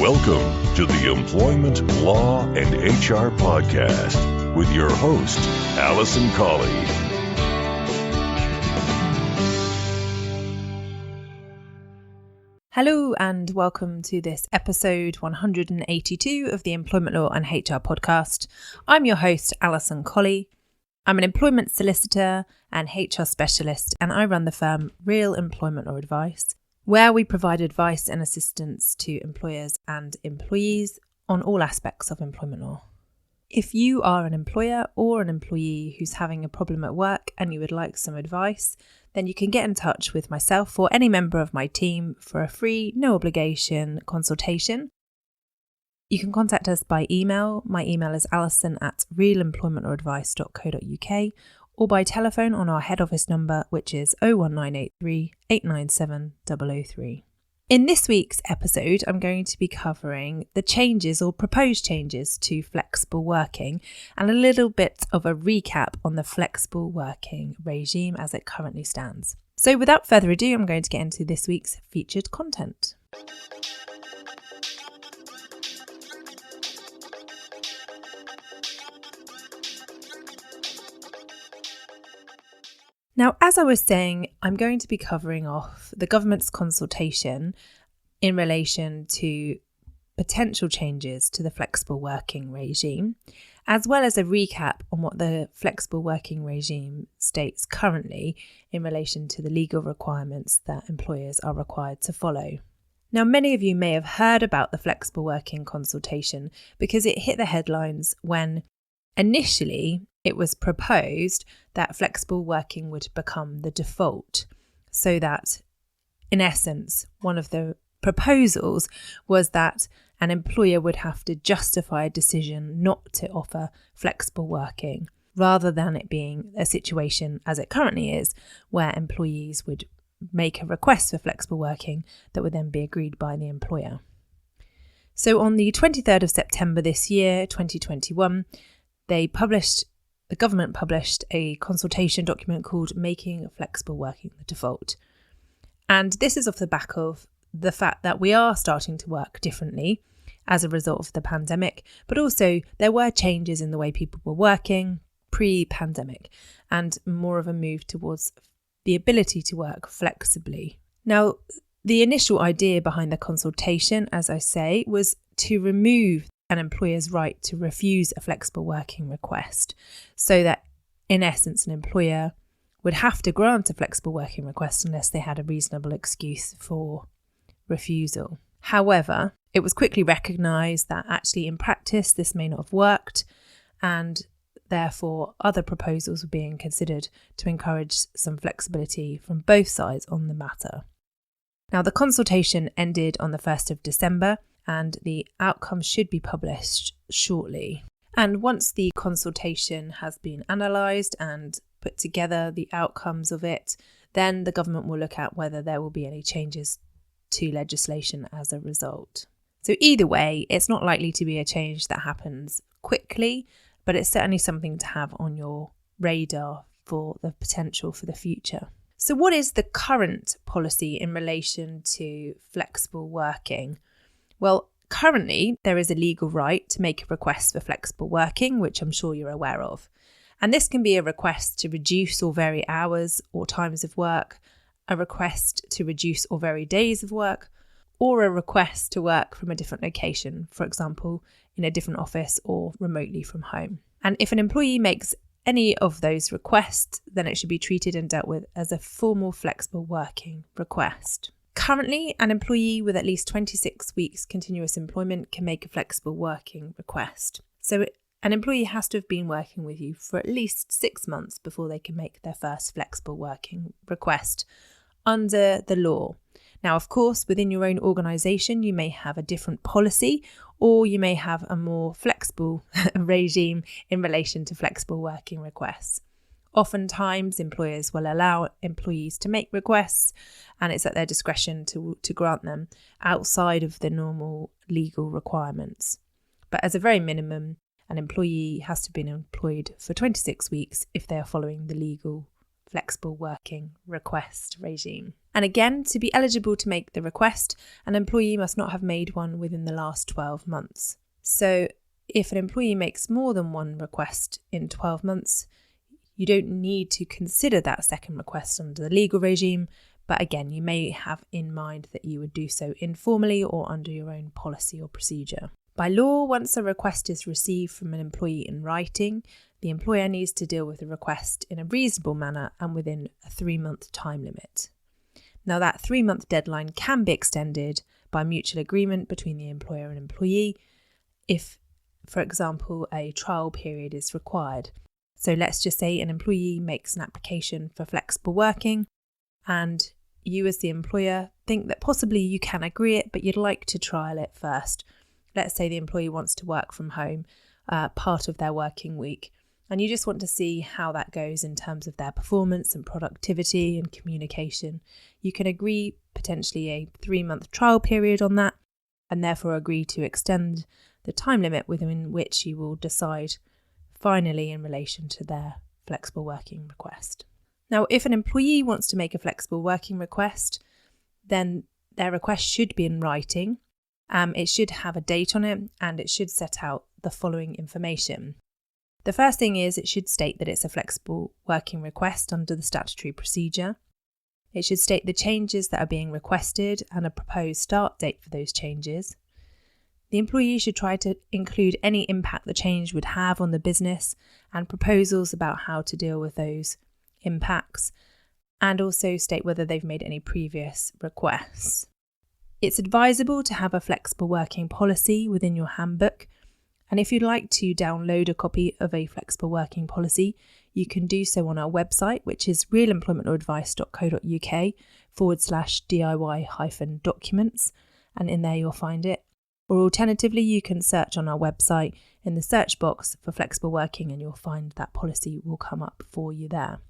Welcome to the Employment Law and HR Podcast with your host, Alison Colley. Hello and welcome to this episode 182 of the Employment Law and HR Podcast. I'm your host, Alison Colley. I'm an employment solicitor and HR specialist, and I run the firm Real Employment Law Advice, where we provide advice and assistance to employers and employees on all aspects of employment law. If you are an employer or an employee who's having a problem at work and you would like some advice, then you can get in touch with myself or any member of my team for a free, no obligation consultation. You can contact us by email. My email is alison@realemploymentlawsadvice.co.uk or by telephone on our head office number, which is 01983 897 003. In this week's episode, I'm going to be covering the changes or proposed changes to flexible working and a little bit of a recap on the flexible working regime as it currently stands. So without further ado, I'm going to get into this week's featured content. Now, as I was saying, I'm going to be covering off the government's consultation in relation to potential changes to the flexible working regime, as well as a recap on what the flexible working regime states currently in relation to the legal requirements that employers are required to follow. Now, many of you may have heard about the flexible working consultation because it hit the headlines when initially it was proposed that flexible working would become the default, so that, in essence, one of the proposals was that an employer would have to justify a decision not to offer flexible working, rather than it being a situation, as it currently is, where employees would make a request for flexible working that would then be agreed by the employer. So on the 23rd of September this year, 2021, the government published a consultation document called Making Flexible Working the Default. And this is off the back of the fact that we are starting to work differently as a result of the pandemic, but also there were changes in the way people were working pre-pandemic and more of a move towards the ability to work flexibly. Now, the initial idea behind the consultation, as I say, was to remove an employer's right to refuse a flexible working request, so that in essence an employer would have to grant a flexible working request unless they had a reasonable excuse for refusal. However, it was quickly recognised that actually in practice this may not have worked, and therefore other proposals were being considered to encourage some flexibility from both sides on the matter. Now, the consultation ended on the 1st of December, and the outcome should be published shortly. And once the consultation has been analysed and put together, the outcomes of it, then the government will look at whether there will be any changes to legislation as a result. So either way, it's not likely to be a change that happens quickly, but it's certainly something to have on your radar for the potential for the future. So what is the current policy in relation to flexible working? Well, currently there is a legal right to make a request for flexible working, which I'm sure you're aware of. And this can be a request to reduce or vary hours or times of work, a request to reduce or vary days of work, or a request to work from a different location, for example, in a different office or remotely from home. And if an employee makes any of those requests, then it should be treated and dealt with as a formal flexible working request. Currently, an employee with at least 26 weeks continuous employment can make a flexible working request. So an employee has to have been working with you for at least 6 months before they can make their first flexible working request under the law. Now, of course, within your own organisation, you may have a different policy, or you may have a more flexible regime in relation to flexible working requests. Oftentimes, employers will allow employees to make requests, and it's at their discretion to grant them outside of the normal legal requirements. But as a very minimum, an employee has to have been employed for 26 weeks if they are following the legal flexible working request regime. And again, to be eligible to make the request, an employee must not have made one within the last 12 months. So if an employee makes more than one request in 12 months, you don't need to consider that second request under the legal regime, but again, you may have in mind that you would do so informally or under your own policy or procedure. By law, once a request is received from an employee in writing, the employer needs to deal with the request in a reasonable manner and within a 3-month time limit. Now, that 3-month deadline can be extended by mutual agreement between the employer and employee if, for example, a trial period is required. So let's just say an employee makes an application for flexible working and you as the employer think that possibly you can agree it, but you'd like to trial it first. Let's say the employee wants to work from home part of their working week, and you just want to see how that goes in terms of their performance and productivity and communication. You can agree potentially a 3-month trial period on that, and therefore agree to extend the time limit within which you will decide finally in relation to their flexible working request. Now, if an employee wants to make a flexible working request, then their request should be in writing. It should have a date on it, and it should set out the following information. The first thing is it should state that it's a flexible working request under the statutory procedure. It should state the changes that are being requested and a proposed start date for those changes. The employee should try to include any impact the change would have on the business and proposals about how to deal with those impacts, and also state whether they've made any previous requests. It's advisable to have a flexible working policy within your handbook, and if you'd like to download a copy of a flexible working policy, you can do so on our website, which is realemploymentlawsadvice.co.uk/DIY-documents, and in there you'll find it. Or alternatively, you can search on our website in the search box for flexible working and you'll find that policy will come up for you there.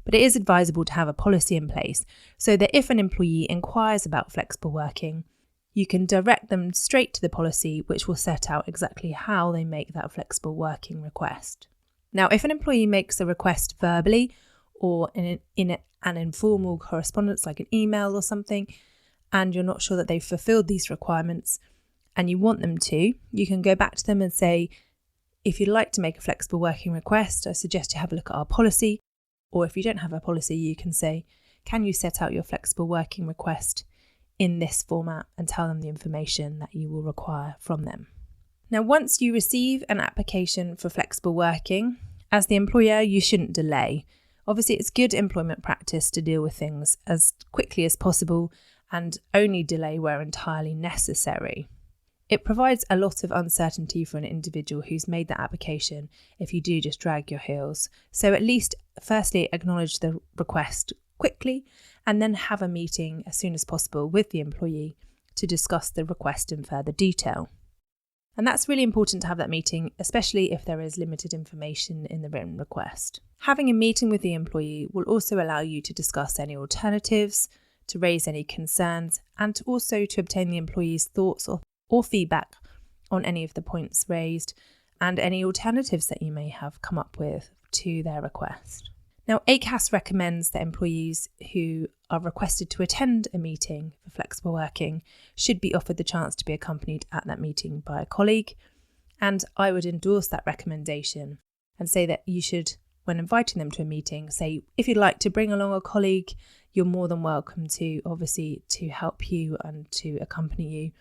But it is advisable to have a policy in place so that if an employee inquires about flexible working, you can direct them straight to the policy, which will set out exactly how they make that flexible working request. Now, if an employee makes a request verbally or in an informal correspondence like an email or something, and you're not sure that they've fulfilled these requirements and you want them to, you can go back to them and say, if you'd like to make a flexible working request, I suggest you have a look at our policy. Or if you don't have a policy, you can say, can you set out your flexible working request in this format, and tell them the information that you will require from them. Now, once you receive an application for flexible working, as the employer, you shouldn't delay. Obviously, it's good employment practice to deal with things as quickly as possible and only delay where entirely necessary. It provides a lot of uncertainty for an individual who's made that application if you do just drag your heels. So at least firstly acknowledge the request quickly and then have a meeting as soon as possible with the employee to discuss the request in further detail. And that's really important to have that meeting, especially if there is limited information in the written request. Having a meeting with the employee will also allow you to discuss any alternatives, to raise any concerns, and also to obtain the employee's thoughts or feedback on any of the points raised and any alternatives that you may have come up with to their request. Now, ACAS recommends that employees who are requested to attend a meeting for flexible working should be offered the chance to be accompanied at that meeting by a colleague, and I would endorse that recommendation and say that you should, when inviting them to a meeting, say if you'd like to bring along a colleague, you're more than welcome to, obviously, to help you and to accompany you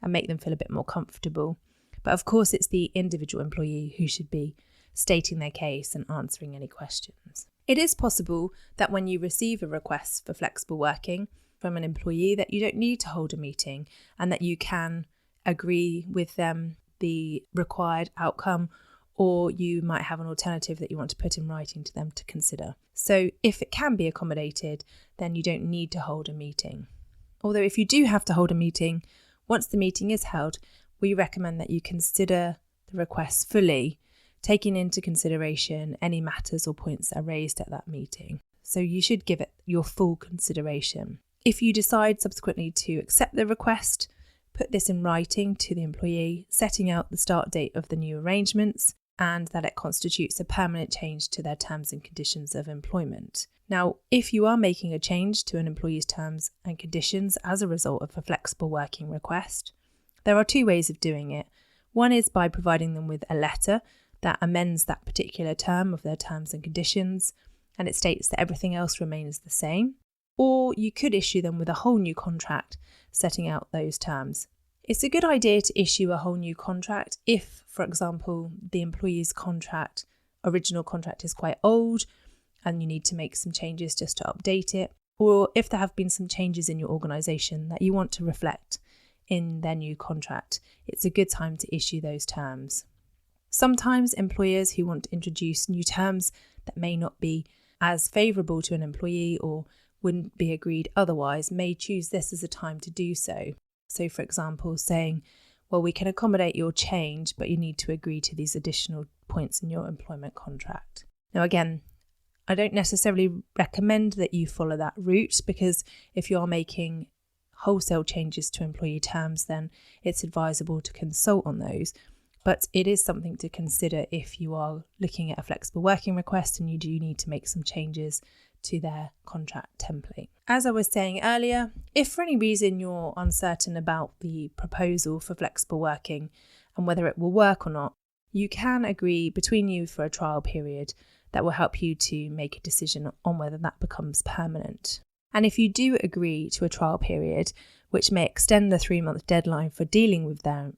and make them feel a bit more comfortable. But of course, it's the individual employee who should be stating their case and answering any questions. It is possible that when you receive a request for flexible working from an employee that you don't need to hold a meeting and that you can agree with them the required outcome, or you might have an alternative that you want to put in writing to them to consider. So if it can be accommodated, then you don't need to hold a meeting. Although if you do have to hold a meeting, once the meeting is held, we recommend that you consider the request fully, taking into consideration any matters or points that are raised at that meeting. So you should give it your full consideration. If you decide subsequently to accept the request, put this in writing to the employee, setting out the start date of the new arrangements and that it constitutes a permanent change to their terms and conditions of employment. Now, if you are making a change to an employee's terms and conditions as a result of a flexible working request, there are two ways of doing it. One is by providing them with a letter that amends that particular term of their terms and conditions, and it states that everything else remains the same. Or you could issue them with a whole new contract setting out those terms. It's a good idea to issue a whole new contract if, for example, the employee's original contract is quite old and you need to make some changes just to update it, or if there have been some changes in your organisation that you want to reflect in their new contract. It's a good time to issue those terms. Sometimes employers who want to introduce new terms that may not be as favourable to an employee or wouldn't be agreed otherwise may choose this as a time to do so. So, for example, saying, well, we can accommodate your change, but you need to agree to these additional points in your employment contract. Now, again, I don't necessarily recommend that you follow that route, because if you're making wholesale changes to employee terms, then it's advisable to consult on those. But it is something to consider if you are looking at a flexible working request and you do need to make some changes to their contract template. As I was saying earlier, if for any reason you're uncertain about the proposal for flexible working and whether it will work or not, you can agree between you for a trial period that will help you to make a decision on whether that becomes permanent. And if you do agree to a trial period, which may extend the 3-month deadline for dealing with their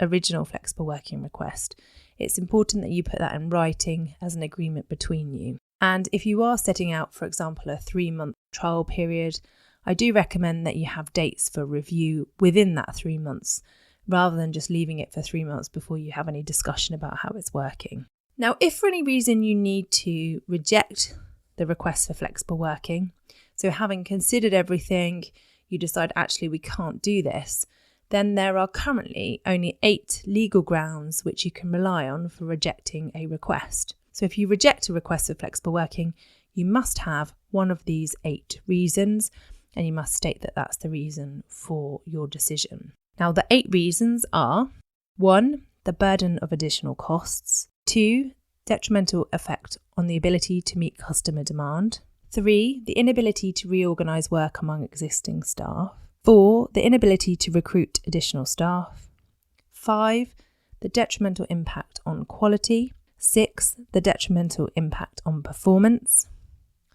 original flexible working request, it's important that you put that in writing as an agreement between you. And if you are setting out, for example, a 3-month trial period, I do recommend that you have dates for review within that 3 months, rather than just leaving it for 3 months before you have any discussion about how it's working. Now, if for any reason you need to reject the request for flexible working, so having considered everything, you decide actually we can't do this, then there are currently only 8 legal grounds which you can rely on for rejecting a request. So if you reject a request for flexible working, you must have one of these 8 reasons, and you must state that that's the reason for your decision. Now, the 8 reasons are: 1, the burden of additional costs; 2, detrimental effect on the ability to meet customer demand; 3, the inability to reorganise work among existing staff; 4, the inability to recruit additional staff; 5, the detrimental impact on quality; 6, the detrimental impact on performance;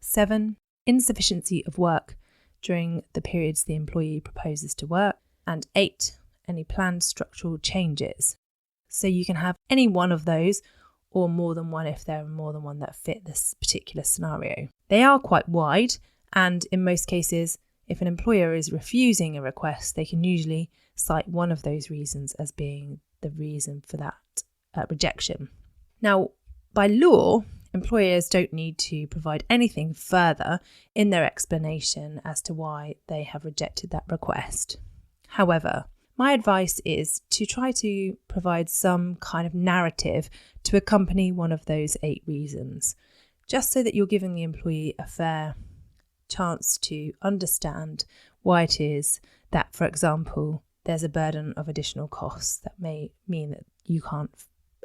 7, insufficiency of work during the periods the employee proposes to work; and 8, any planned structural changes. So you can have any one of those, or more than one if there are more than one that fit this particular scenario. They are quite wide, and in most cases, if an employer is refusing a request, they can usually cite one of those reasons as being the reason for that rejection. Now, by law, employers don't need to provide anything further in their explanation as to why they have rejected that request. However, my advice is to try to provide some kind of narrative to accompany one of those 8 reasons, just so that you're giving the employee a fair chance to understand why it is that, for example, there's a burden of additional costs that may mean that you can't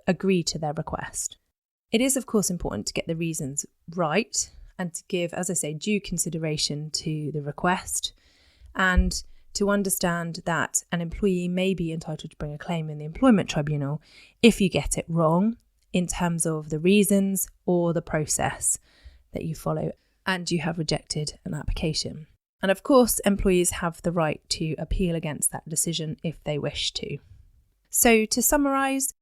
agree to their request. It is, of course, important to get the reasons right and to give, as I say, due consideration to the request, and to understand that an employee may be entitled to bring a claim in the employment tribunal if you get it wrong in terms of the reasons or the process that you follow and you have rejected an application. And of course, employees have the right to appeal against that decision if they wish to. So to summarise,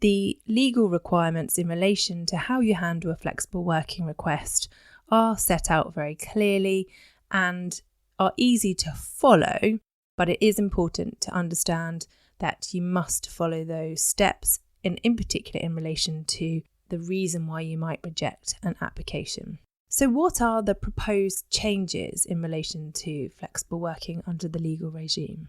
the legal requirements in relation to how you handle a flexible working request are set out very clearly and are easy to follow, but it is important to understand that you must follow those steps, in particular in relation to the reason why you might reject an application. So what are the proposed changes in relation to flexible working under the legal regime?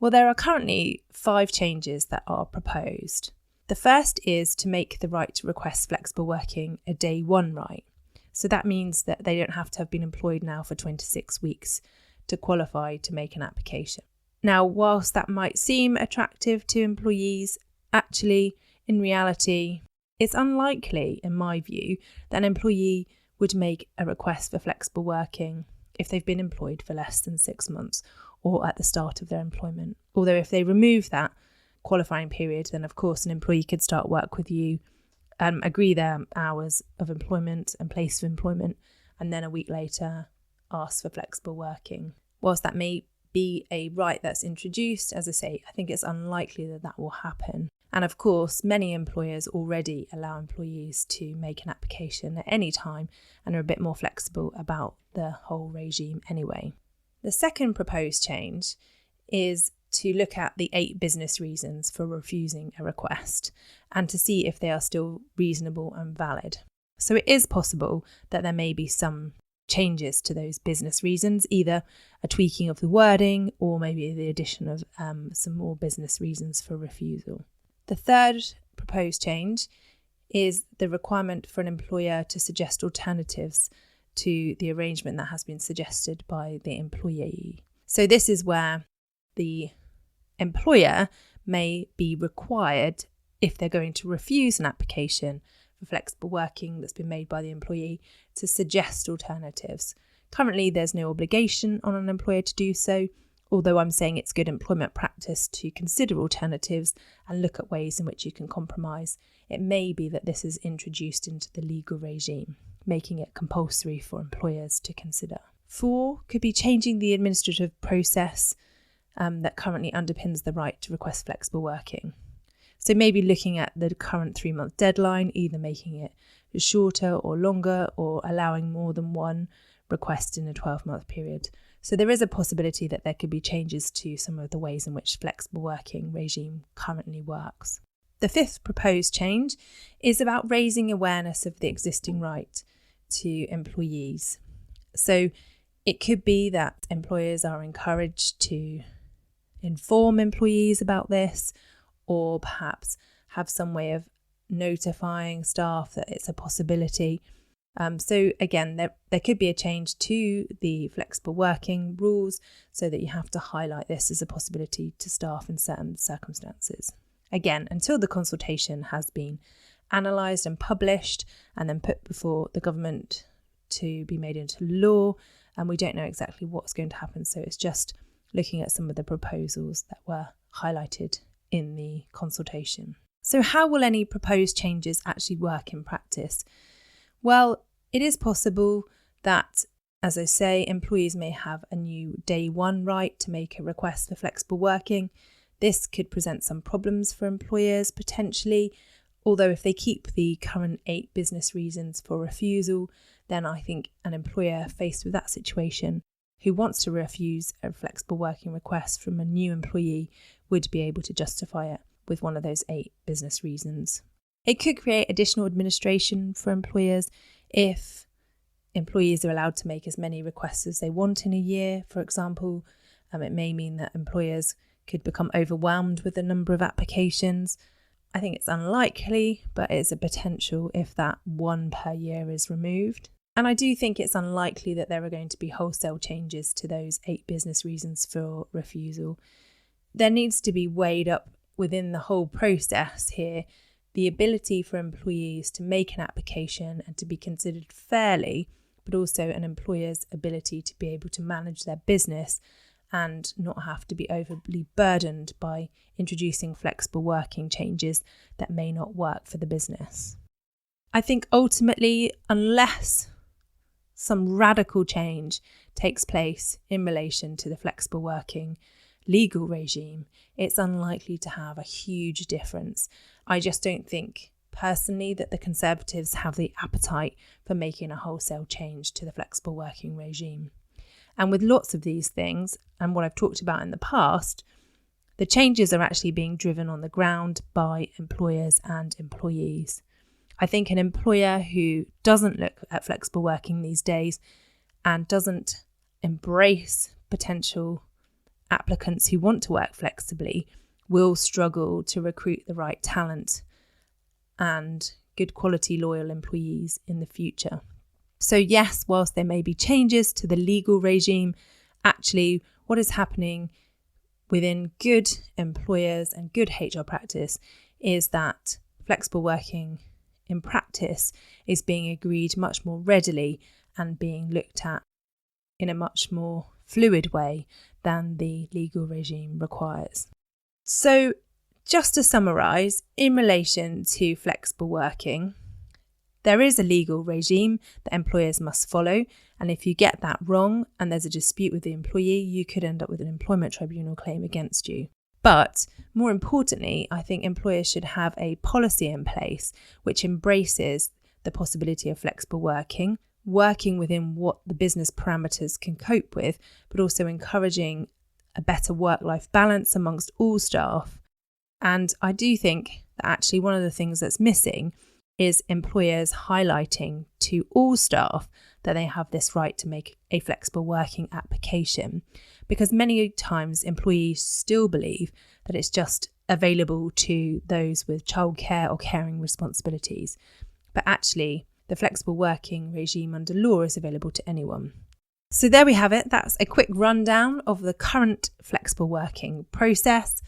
Well, there are currently 5 changes that are proposed. The first is to make the right to request flexible working a day 1 right. So that means that they don't have to have been employed now for 26 weeks to qualify to make an application. Now, whilst that might seem attractive to employees, actually, in reality, It's unlikely, in my view, that an employee would make a request for flexible working if they've been employed for less than 6 months or at the start of their employment. Although if they remove that qualifying period, then of course an employee could start work with you, agree their hours of employment and place of employment, and then a week later ask for flexible working. Whilst that may be a right that's introduced, as I say, I think it's unlikely that that will happen. And of course, many employers already allow employees to make an application at any time and are a bit more flexible about the whole regime anyway. The second proposed change is to look at the 8 business reasons for refusing a request and to see if they are still reasonable and valid. So it is possible that there may be some changes to those business reasons, either a tweaking of the wording or maybe the addition of some more business reasons for refusal. The third proposed change is the requirement for an employer to suggest alternatives to the arrangement that has been suggested by the employee. So this is where the employer may be required, if they're going to refuse an application for flexible working that's been made by the employee, to suggest alternatives. Currently, there's no obligation on an employer to do so, although I'm saying it's good employment practice to consider alternatives and look at ways in which you can compromise. It may be that this is introduced into the legal regime, making it compulsory for employers to consider. 4 could be changing the administrative process that currently underpins the right to request flexible working. So maybe looking at the current 3-month deadline, either making it shorter or longer, or allowing more than one request in a 12-month period. So there is a possibility that there could be changes to some of the ways in which flexible working regime currently works. The 5th proposed change is about raising awareness of the existing right to employees. So it could be that employers are encouraged to inform employees about this, or perhaps have some way of notifying staff that it's a possibility. So again, there could be a change to the flexible working rules so that you have to highlight this as a possibility to staff in certain circumstances. Again, until the consultation has been analysed and published and then put before the government to be made into law, and we don't know exactly what's going to happen. So it's just looking at some of the proposals that were highlighted in the consultation. So how will any proposed changes actually work in practice? Well, it is possible that, as I say, employees may have a new day 1 right to make a request for flexible working. This could present some problems for employers potentially, although if they keep the current 8 business reasons for refusal, then I think an employer faced with that situation who wants to refuse a flexible working request from a new employee would be able to justify it with one of those 8 business reasons. It could create additional administration for employers if employees are allowed to make as many requests as they want in a year, for example. It may mean that employers could become overwhelmed with the number of applications. I think it's unlikely, but it's a potential if that 1 per year is removed. And I do think it's unlikely that there are going to be wholesale changes to those 8 business reasons for refusal. There needs to be weighed up within the whole process here the ability for employees to make an application and to be considered fairly, but also an employer's ability to be able to manage their business and not have to be overly burdened by introducing flexible working changes that may not work for the business. I think ultimately, unless some radical change takes place in relation to the flexible working legal regime, it's unlikely to have a huge difference. I just don't think personally that the Conservatives have the appetite for making a wholesale change to the flexible working regime. And with lots of these things, and what I've talked about in the past, the changes are actually being driven on the ground by employers and employees. I think an employer who doesn't look at flexible working these days and doesn't embrace potential applicants who want to work flexibly will struggle to recruit the right talent and good quality loyal employees in the future. So yes, whilst there may be changes to the legal regime, actually what is happening within good employers and good HR practice is that flexible working in practice is being agreed much more readily and being looked at in a much more fluid way than the legal regime requires. So just to summarise, in relation to flexible working, there is a legal regime that employers must follow, and if you get that wrong and there's a dispute with the employee, you could end up with an employment tribunal claim against you. But more importantly, I think employers should have a policy in place which embraces the possibility of flexible working within what the business parameters can cope with, but also encouraging a better work-life balance amongst all staff. And I do think that actually one of the things that's missing is employers highlighting to all staff that they have this right to make a flexible working application, because many times employees still believe that it's just available to those with childcare or caring responsibilities. But actually, the flexible working regime under law is available to anyone. So there we have it. That's a quick rundown of the current flexible working process,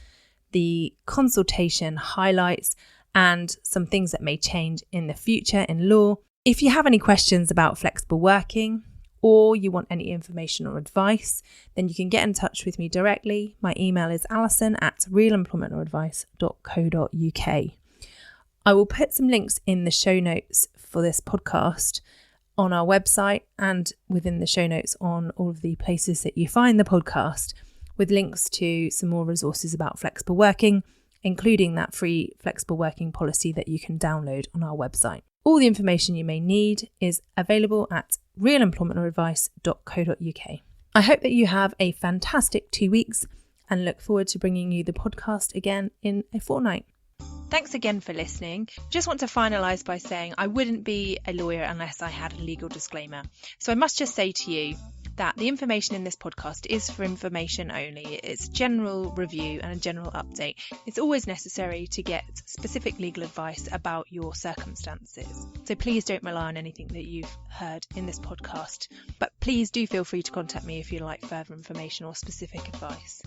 the consultation highlights, and some things that may change in the future in law. If you have any questions about flexible working or you want any information or advice, then you can get in touch with me directly. My email is alison@realemploymentoradvice.co.uk. I will put some links in the show notes for this podcast on our website and within the show notes on all of the places that you find the podcast, with links to some more resources about flexible working, including that free flexible working policy that you can download on our website. All the information you may need is available at realemploymentoradvice.co.uk. I hope that you have a fantastic 2 weeks and look forward to bringing you the podcast again in a fortnight. Thanks again for listening. Just want to finalise by saying I wouldn't be a lawyer unless I had a legal disclaimer. So I must just say to you that the information in this podcast is for information only. It's general review and a general update. It's always necessary to get specific legal advice about your circumstances. So please don't rely on anything that you've heard in this podcast. But please do feel free to contact me if you'd like further information or specific advice.